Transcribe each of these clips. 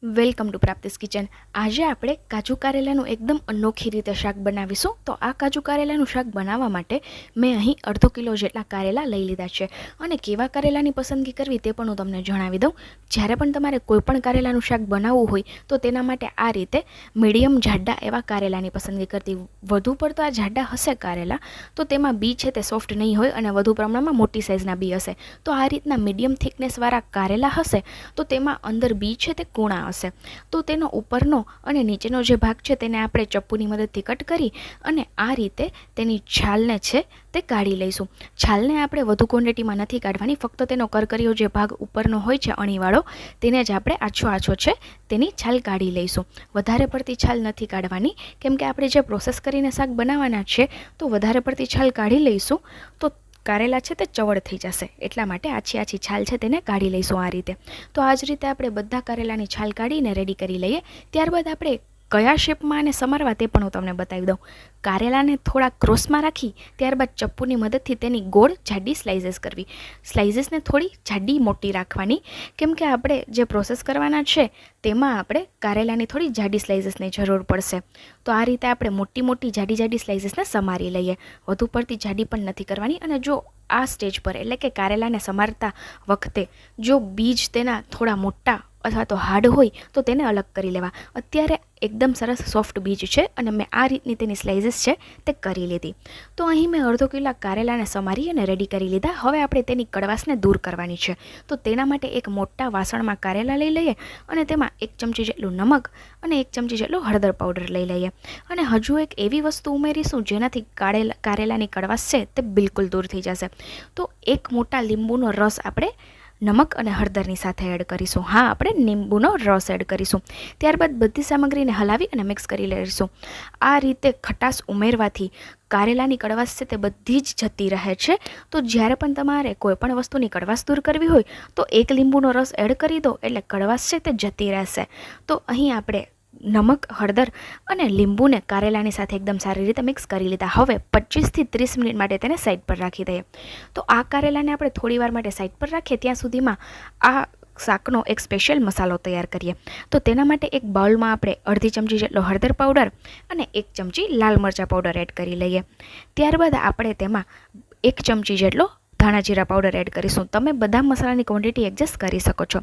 Welcome to પ્રાપ્તિસ kitchen. આજે આપણે કાજુ કારેલાનું એકદમ અનોખી રીતે શાક બનાવીશું। તો આ કાજુ કારેલાનું શાક બનાવવા માટે મેં અહીં અડધો કિલો જેટલા કારેલા લઈ લીધા છે અને કેવા કારેલાની પસંદગી કરવી તે પણ હું તમને જણાવી દઉં। જ્યારે પણ તમારે કોઈપણ કારેલાનું શાક બનાવવું હોય તો તેના માટે આ રીતે મીડિયમ જાડા એવા કારેલાની પસંદગી કરતી। વધુ પડતા જાડા હશે કારેલા તો તેમાં બી છે તે સોફ્ટ નહીં હોય અને વધુ પ્રમાણમાં મોટી સાઇઝના બી હશે। તો આ રીતના મીડિયમ થિકનેસવાળા કારેલા હશે તો તેમાં અંદર બી છે તે કૂણા હશે। તો તેનો ઉપરનો અને નીચેનો જે ભાગ છે તેને આપણે ચપ્પુની મદદથી કટ કરી અને આ રીતે તેની છાલને છે તે કાઢી લઈશું। છાલને આપણે વધુ ક્વોન્ટિટીમાં નથી કાઢવાની, ફક્ત તેનો કરકરીયો જે ભાગ ઉપરનો હોય છે અણીવાળો તેને જ આપણે આછો છે તેની છાલ કાઢી લઈશું। વધારે પડતી છાલ નથી કાઢવાની, કેમ કે આપણે જે પ્રોસેસ કરીને શાક બનાવવાના છે તો વધારે પડતી છાલ કાઢી લઈશું તો કારેલા છે તે ચવડ થઈ જશે, એટલા માટે આછી છાલ છે તેને કાઢી લઈશું આ રીતે। તો આ જ રીતે આપણે બધા કારેલાની છાલ કાઢીને રેડી કરી લઈએ। ત્યારબાદ આપણે કયા શેપમાં આને સમારવા તે પણ હું તમને બતાવી દઉં। કારેલાને થોડા ક્રોસમાં રાખી ત્યારબાદ ચપ્પુની મદદથી તેની ગોળ જાડી સ્લાઇસીસ કરવી। સ્લાઇસીસને થોડી જાડી મોટી રાખવાની, કેમ કે આપણે જે પ્રોસેસ કરવાના છે તેમાં આપણે કારેલાની થોડી જાડી સ્લાઇસીસની જરૂર પડશે। તો આ રીતે આપણે મોટી જાડી સ્લાઇસીસને સમારી લઈએ, વધુ પડતી જાડી પણ નથી કરવાની। અને જો આ સ્ટેજ પર એટલે કે કારેલાને સમારતા વખતે જો બીજ તેના થોડા મોટા અથવા તો હાર્ડ હોય તો તેને અલગ કરી લેવા। અત્યારે એકદમ સરસ સોફ્ટ બીજ છે અને મેં આ રીતની તેની સ્લાઇસીસ છે તે કરી લીધી। તો અહીં મેં અડધો કિલો કારેલાને સમારી અને રેડી કરી લીધા। હવે આપણે તેની કડવાશને દૂર કરવાની છે, તો તેના માટે એક મોટા વાસણમાં કારેલા લઈ લઈએ અને તેમાં 1 ચમચી જેટલું નમક અને 1 ચમચી જેટલો હળદર પાવડર લઈ લઈએ। અને હજુ એક એવી વસ્તુ ઉમેરીશું જેનાથી કારેલાની કડવાશ છે તે બિલકુલ દૂર થઈ જશે। તો એક મોટા લીંબુનો રસ આપણે નમક અને હળદરની સાથે એડ કરીશું। હા, આપણે લીંબુનો રસ એડ કરીશું। ત્યારબાદ બધી સામગ્રીને હલાવી અને મિક્સ કરી લઈશું। આ રીતે ખટાશ ઉમેરવાથી કારેલાની કડવાશ છે તે બધી જ જતી રહે છે। તો જ્યારે પણ તમારે કોઈપણ વસ્તુની કડવાશ દૂર કરવી હોય તો એક લીંબુનો રસ એડ કરી દો એટલે કડવાશ છે તે જતી રહેશે। તો અહીં આપણે નમક, હળદર અને લીંબુને કારેલાની સાથે એકદમ સારી રીતે મિક્સ કરી લીધા। હવે 25 થી 30 મિનિટ માટે તેને સાઈડ પર રાખી દઈએ। તો આ કારેલાને આપણે થોડી વાર માટે સાઈડ પર રાખીએ ત્યાં સુધીમાં આ શાકનો એક સ્પેશિયલ મસાલો તૈયાર કરીએ। તો તેના માટે એક બાઉલમાં આપણે અડધી ચમચી જેટલો હળદર પાવડર અને 1 ચમચી લાલ મરચાં પાવડર એડ કરી લઈએ। ત્યારબાદ આપણે તેમાં 1 ચમચી જેટલો ધાણા જીરા પાવડર એડ કરીશું। તમે બધા મસાલાની ક્વોન્ટિટી એડજસ્ટ કરી શકો છો।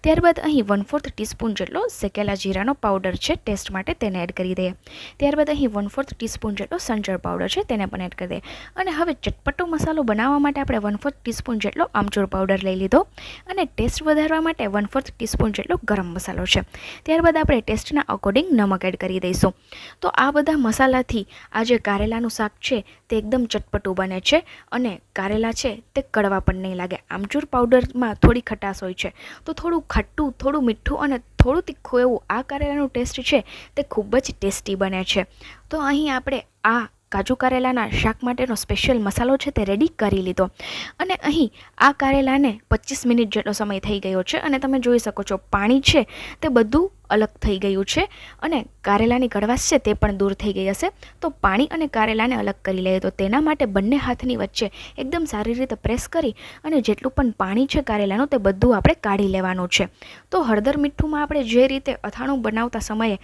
ત્યારબાદ અહીં 1/4 ટીસ્પૂન જેટલો શેકેલા જીરાનો પાવડર છે ટેસ્ટ માટે તેને એડ કરી દઈએ। ત્યારબાદ અહીં 1/4 ટીસ્પૂન જેટલો સંચળ પાવડર છે તેને પણ એડ કરી દઈએ। અને હવે ચટપટો મસાલો બનાવવા માટે આપણે 1/4 ટીસ્પૂન જેટલો આમચૂર પાવડર લઈ લીધો અને ટેસ્ટ વધારવા માટે 1/4 ટીસ્પૂન જેટલો ગરમ મસાલો છે। ત્યારબાદ આપણે ટેસ્ટના અકોર્ડિંગ નમક એડ કરી દઈશું। તો આ બધા મસાલાથી આ જે કારેલાનું શાક છે તે એકદમ ચટપટું બને છે અને કારેલા છે તે કડવા પણ નહીં લાગે। આમચૂર પાવડરમાં થોડી ખટાશ હોય છે તો થોડું ખાટું, થોડું મીઠું અને થોડું તીખું એવું આ કારેલાનું ટેસ્ટ છે તે ખૂબ જ ટેસ્ટી બને છે। તો અહીં આપણે આ કાજુ કારેલાના શાક માટેનો સ્પેશિયલ મસાલો છે તે રેડી કરી લીધો અને અહીં આ કારેલાને 25 મિનિટ જેટલો સમય થઈ ગયો છે અને તમે જોઈ શકો છો પાણી છે તે બધું અલગ થઈ ગયું છે અને કારેલાની કડવાશ છે તે પણ દૂર થઈ ગઈ હશે। તો પાણી અને કારેલાને અલગ કરી લઈએ। તો તેના માટે બંને હાથની વચ્ચે એકદમ સારી રીતે પ્રેસ કરી અને જેટલું પણ પાણી છે કારેલાનું તે બધું આપણે કાઢી લેવાનું છે। તો હળદર મીઠુંમાં આપણે જે રીતે અથાણું બનાવતા સમયે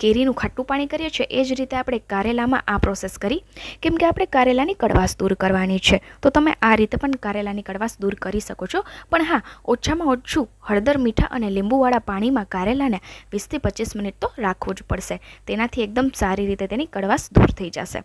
કેરીનું ખાટું પાણી કરીએ છીએ એ જ રીતે આપણે કારેલામાં આ પ્રોસેસ કરી, કેમ કે આપણે કારેલાની કડવાશ દૂર કરવાની છે। તો તમે આ રીતે પણ કારેલાની કડવાશ દૂર કરી શકો છો, પણ હા, ઓછામાં ઓછું હળદર, મીઠા અને લીંબુવાળા પાણીમાં કારેલાને 20 થી 25 મિનિટ તો રાખવું જ પડશે, તેનાથી એકદમ સારી રીતે તેની કડવાશ દૂર થઈ જશે।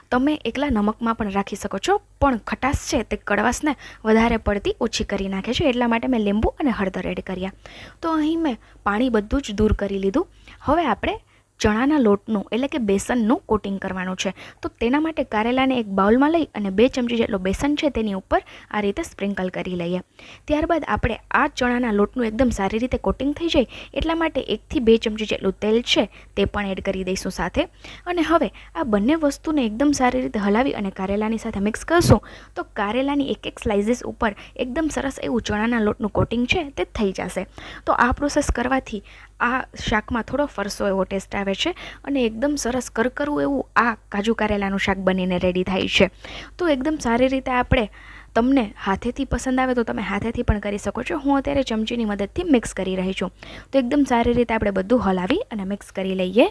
તમે એકલા નમકમાં પણ રાખી શકો છો, પણ ખટાશ છે તે કડવાશને વધારે પડતી ઓછી કરી નાખે છે, એટલા માટે મેં લીંબુ અને હળદર એડ કર્યા। તો અહીં મેં પાણી બધું જ દૂર કરી લીધું। હવે આપણે ચણાના લોટનું એટલે કે બેસનનું કોટિંગ કરવાનું છે। તો તેના માટે કારેલાને એક બાઉલમાં લઈ અને 2 ચમચી જેટલો બેસન છે તેની ઉપર આ રીતે સ્પ્રિંકલ કરી લઈએ। ત્યારબાદ આપણે આ ચણાના લોટનું એકદમ સારી રીતે કોટિંગ થઈ જાય એટલા માટે 1 થી 2 ચમચી જેટલું તેલ છે તે પણ એડ કરી દઈશું સાથે। અને હવે આ બંને વસ્તુને એકદમ સારી રીતે હલાવી અને કારેલાની સાથે મિક્સ કરશું તો કારેલાની એક સ્લાઇસીસ ઉપર એકદમ સરસ એવું ચણાના લોટનું કોટિંગ છે તે થઈ જશે। તો આ પ્રોસેસ કરવાથી આ શાકમાં થોડો ફરસો એવો ટેસ્ટ આવે છે અને એકદમ સરસ કરકરું એવું આ કાજુ કારેલાનું શાક બનીને રેડી થાય છે। તો એકદમ સારી રીતે આપણે તમને હાથેથી પસંદ આવે તો તમે હાથેથી પણ કરી શકો છો. હું અત્યારે ચમચીની મદદથી મિક્સ કરી રહી છું. તો એકદમ સારી રીતે આપણે બધું હલાવી અને મિક્સ કરી લઈએ.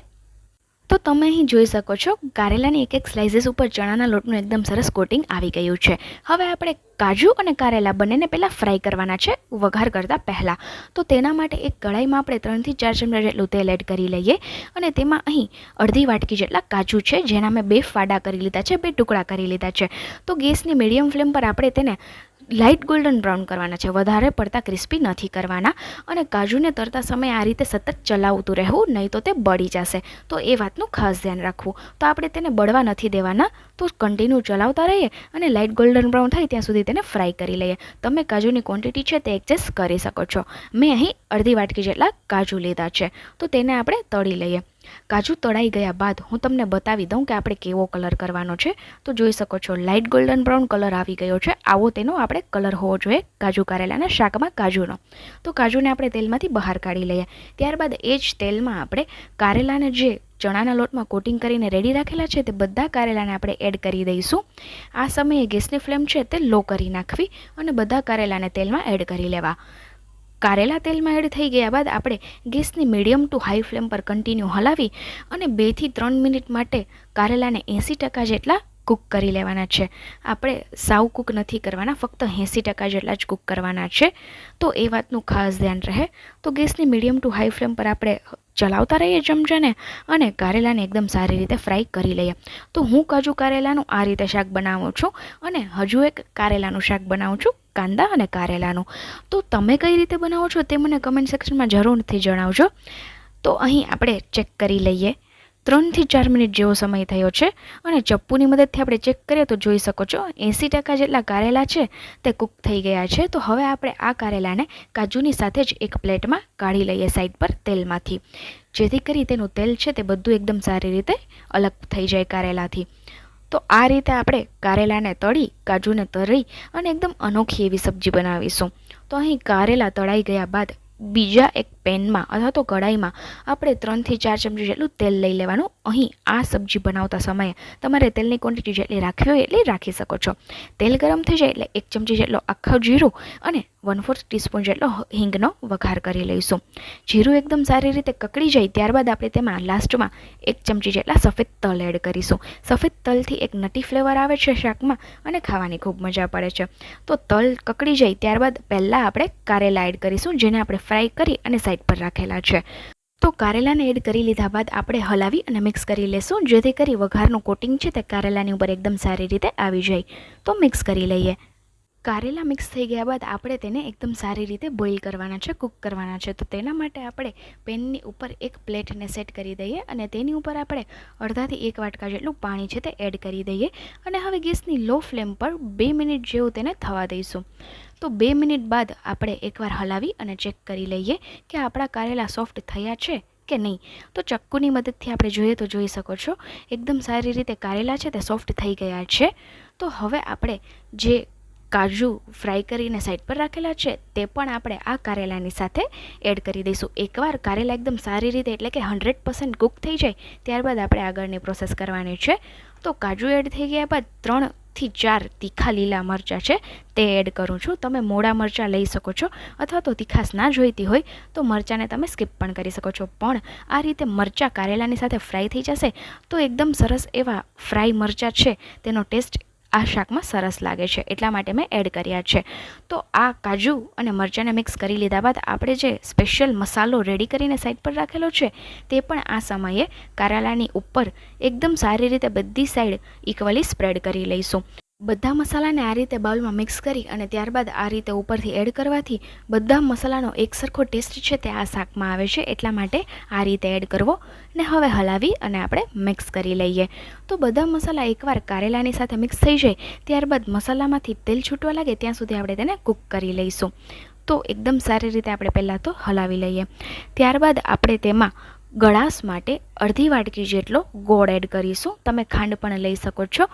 તો તમે અહીં જોઈ શકો છો કારેલાની એક એક સ્લાઇસીસ ઉપર ચણાના લોટનું એકદમ સરસ કોટિંગ આવી ગયું છે. હવે આપણે કાજુ અને કારેલા બંનેને પહેલાં ફ્રાય કરવાના છે વઘાર કરતાં પહેલાં. તો તેના માટે એક કઢાઈમાં આપણે 3 થી 4 ચમચા જેટલું તેલ એડ કરી લઈએ અને તેમાં અહીં અડધી વાટકી જેટલા કાજુ છે જેના મેં 2 ફાડા કરી લીધા છે, 2 ટુકડા કરી લીધા છે. તો ગેસની મીડિયમ ફ્લેમ પર આપણે તેને લાઇટ ગોલ્ડન બ્રાઉન કરવાના છે, વધારે પડતા ક્રિસ્પી નથી કરવાના. અને કાજુને તરતા સમયે આ રીતે સતત ચલાવતું રહેવું, નહીં તો તે બળી જશે. તો એ વાતનું ખાસ ધ્યાન રાખવું. તો આપણે તેને બળવા નથી દેવાના, તો કન્ટિન્યુ ચલાવતા રહીએ અને લાઇટ ગોલ્ડન બ્રાઉન થાય ત્યાં સુધી તેને ફ્રાય કરી લઈએ. તમે કાજુની ક્વોન્ટિટી છે તે એડજસ્ટ કરી શકો છો. મેં અહીં અડધી વાટકી જેટલા કાજુ લીધા છે, તો તેને આપણે તળી લઈએ. કાજુ તળાઈ ગયા બાદ હું તમને બતાવી દઉં કે આપણે કેવો કલર કરવાનો છે. તો જોઈ શકો છો લાઇટ ગોલ્ડન બ્રાઉન કલર આવી ગયો છે. આવો તેનો આપણે કલર હોવો જોઈએ કાજુ કારેલાના શાકમાં કાજુનો. તો કાજુને આપણે તેલમાંથી બહાર કાઢી લઈએ. ત્યારબાદ એ જ તેલમાં આપણે કારેલાને જે ચણાના લોટમાં કોટિંગ કરીને રેડી રાખેલા છે તે બધા કારેલાને આપણે એડ કરી દઈશું. આ સમયે ગેસની ફ્લેમ છે તે લો કરી નાખવી અને બધા કારેલાને તેલમાં એડ કરી લેવા. કારેલા તેલમાં એડ થઈ ગયા બાદ આપણે ગેસની મીડિયમ ટુ હાઈ ફ્લેમ પર કન્ટિન્યુ હલાવી અને 2 થી 3 મિનિટ માટે કારેલાને 80% જેટલા કૂક કરી લેવાના છે. આપણે સાવ કૂક નથી કરવાના, ફક્ત 80% જેટલા જ કૂક કરવાના છે. તો એ વાતનું ખાસ ધ્યાન રહે. તો ગેસની મીડિયમ ટુ હાઈ ફ્લેમ પર આપણે ચલાવતા રહીએ ચમચાને અને કારેલાને એકદમ સારી રીતે ફ્રાય કરી લઈએ. તો હું કાજુ કારેલાનું આ રીતે શાક બનાવું છું અને હજુ એક કારેલાનું શાક બનાવું છું, કાંદા અને કારેલાનું. તો તમે કઈ રીતે બનાવો છો તે મને કમેન્ટ સેક્શનમાં જરૂરથી જણાવજો. તો અહીં આપણે ચેક કરી લઈએ. 3 થી 4 મિનિટ જેવો સમય થયો છે અને ચપ્પુની મદદથી આપણે ચેક કરીએ તો જોઈ શકો છો 80% જેટલા કારેલા છે તે કૂક થઈ ગયા છે. તો હવે આપણે આ કારેલાને કાજુની સાથે જ એક પ્લેટમાં કાઢી લઈએ સાઈડ પર તેલમાંથી, જેથી કરી તેનું તેલ છે તે બધું એકદમ સારી રીતે અલગ થઈ જાય કારેલાથી. તો આ રીતે આપણે કારેલાને તળી, કાજુને તળી અને એકદમ અનોખી એવી સબ્જી બનાવીશું. તો અહીં કારેલા તળાઈ ગયા બાદ બીજા એક પેનમાં અથવા તો કઢાઈમાં આપણે 3 થી 4 ચમચી જેટલું તેલ લઈ લેવાનું. અહીં આ સબ્જી બનાવતા સમયે તમારે તેલની ક્વોન્ટિટી જેટલી રાખવી હોય એટલી રાખી શકો છો. તેલ ગરમ થઈ જાય એટલે 1 ચમચી જેટલો આખું જીરું અને 1/4 ટીસ્પૂન જેટલો હિંગનો વઘાર કરી લઈશું. જીરું એકદમ સારી રીતે કકડી જાય ત્યારબાદ આપણે તેમાં લાસ્ટમાં 1 ચમચી જેટલા સફેદ તલ એડ કરીશું. સફેદ તલથી એક નટી ફ્લેવર આવે છે શાકમાં અને ખાવાની ખૂબ મજા પડે છે. તો તલ કકડી જાય ત્યારબાદ પહેલાં આપણે કારેલા એડ કરીશું, જેને આપણે ફ્રાય કરી અને સાઈડ પર રાખેલા છે. તો કારેલાને એડ કરી લીધા બાદ આપણે હલાવી અને મિક્સ કરી લેશું, જેથી કરી વઘારનું કોટિંગ છે તે કારેલાની ઉપર એકદમ સારી રીતે આવી જાય. તો મિક્સ કરી લઈએ. કારેલા મિક્સ થઈ ગયા બાદ આપણે તેને એકદમ સારી રીતે બોઇલ કરવાના છે, કૂક કરવાના છે. તો તેના માટે આપણે પેનની ઉપર એક પ્લેટને સેટ કરી દઈએ અને તેની ઉપર આપણે અડધાથી 1 વાટકા જેટલું પાણી છે તે એડ કરી દઈએ અને હવે ગેસની લો ફ્લેમ પર 2 મિનિટ જેવું તેને થવા દઈશું. તો 2 મિનિટ બાદ આપણે એકવાર હલાવી અને ચેક કરી લઈએ કે આપણા કારેલા સોફ્ટ થયા છે કે નહીં. તો ચક્કુની મદદથી આપણે જોઈએ તો જોઈ શકો છો એકદમ સારી રીતે કારેલા છે તે સોફ્ટ થઈ ગયા છે. તો હવે આપણે જે કાજુ ફ્રાય કરીને સાઈડ પર રાખેલા છે તે પણ આપણે આ કારેલાની સાથે એડ કરી દઈશું. એકવાર કારેલા એકદમ સારી રીતે એટલે કે 100% કૂક થઈ જાય ત્યારબાદ આપણે આગળની પ્રોસેસ કરવાની છે. તો કાજુ એડ થઈ ગયા બાદ 3 થી 4 તીખા લીલા મરચાં છે તે એડ કરું છું. તમે મોડા મરચાં લઈ શકો છો અથવા તો તીખાશ ના જોઈતી હોય તો મરચાંને તમે સ્કીપ પણ કરી શકો છો. પણ આ રીતે મરચાં કારેલાની સાથે ફ્રાય થઈ જશે તો એકદમ સરસ એવા ફ્રાય મરચાં છે તેનો ટેસ્ટ આ શાકમાં સરસ લાગે છે, એટલા માટે મેં એડ કર્યા છે. તો આ કાજુ અને મરચાંને મિક્સ કરી લીધા બાદ આપણે જે સ્પેશિયલ મસાલો રેડી કરીને સાઈડ પર રાખેલો છે તે પણ આ સમયે કારેલાની ઉપર એકદમ સારી રીતે બધી સાઈડ ઇક્વલી સ્પ્રેડ કરી લઈશું. બધા મસાલાને આ રીતે બાઉલમાં મિક્સ કરી અને ત્યારબાદ આ રીતે ઉપરથી એડ કરવાથી બધા મસાલાનો એક સરખો ટેસ્ટ છે તે આ શાકમાં આવે છે, એટલા માટે આ રીતે એડ કરવો. ને હવે હલાવી અને આપણે મિક્સ કરી લઈએ. તો બધા મસાલા એકવાર કારેલાની સાથે મિક્સ થઈ જાય ત્યારબાદ મસાલામાંથી તેલ છૂટવા લાગે ત્યાં સુધી આપણે તેને કૂક કરી લઈશું. તો એકદમ સારી રીતે આપણે પહેલાં તો હલાવી લઈએ. ત્યારબાદ આપણે તેમાં ગળાશ માટે અડધી વાટકી જેટલો ગોળ એડ કરીશું. તમે ખાંડ પણ લઈ શકો છો.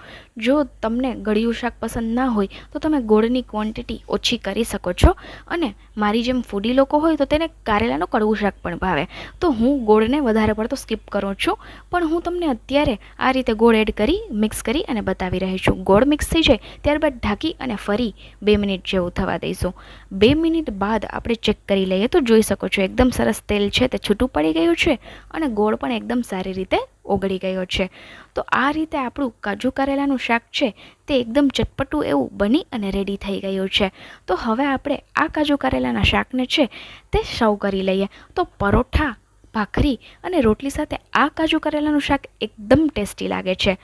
જો તમને ગળ્યું શાક પસંદ ના હોય તો તમે ગોળની ક્વોન્ટિટી ઓછી કરી શકો છો. અને મારી જેમ ફૂડી લોકો હોય તો તેને કારેલાનું કડવું શાક પણ ભાવે, તો હું ગોળને વધારે પડતો સ્કીપ કરું છું. પણ હું તમને અત્યારે આ રીતે ગોળ એડ કરી મિક્સ કરી અને બતાવી રહી છું. ગોળ મિક્સ થઈ જાય ત્યારબાદ ઢાંકી અને ફરી 2 મિનિટ જેવું થવા દઈશું. 2 મિનિટ બાદ આપણે ચેક કરી લઈએ તો જોઈ શકો છો એકદમ સરસ તેલ છે તે છૂટું પડી ગયું છે અને ગોળ પણ એકદમ સારી રીતે ઓગળી ગયો છે. તો આ રીતે આપણું કાજુ કારેલાનું શાક છે તે એકદમ ચટપટું એવું બની અને રેડી થઈ ગયું છે. તો હવે આપણે આ કાજુ કારેલાના શાકને છે તે સર્વ કરી લઈએ. તો પરોઠા, ભાખરી અને રોટલી સાથે આ કાજુ કારેલાનું શાક એકદમ ટેસ્ટી લાગે છે.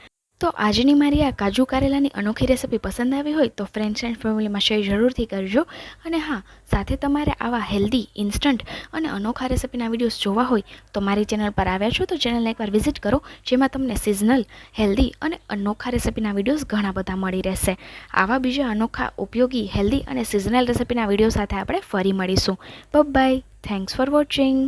તો આજની મારી આ કાજુ કારેલાની અનોખી રેસિપી પસંદ આવી હોય તો ફ્રેન્ડ્સ એન્ડ ફેમિલીમાં શેર જરૂરથી કરજો. અને હા, સાથે તમારે આવા હેલ્ધી, ઇન્સ્ટન્ટ અને અનોખા રેસિપીના વિડીયોઝ જોવા હોય તો મારી ચેનલ પર આવ્યા છો તો ચેનલને એકવાર વિઝિટ કરો, જેમાં તમને સિઝનલ, હેલ્ધી અને અનોખા રેસિપીના વિડીયોઝ ઘણા બધા મળી રહેશે. આવા બીજા અનોખા, ઉપયોગી, હેલ્ધી અને સિઝનલ રેસિપીના વિડીયો સાથે આપણે ફરી મળીશું. બાય. Thanks for watching.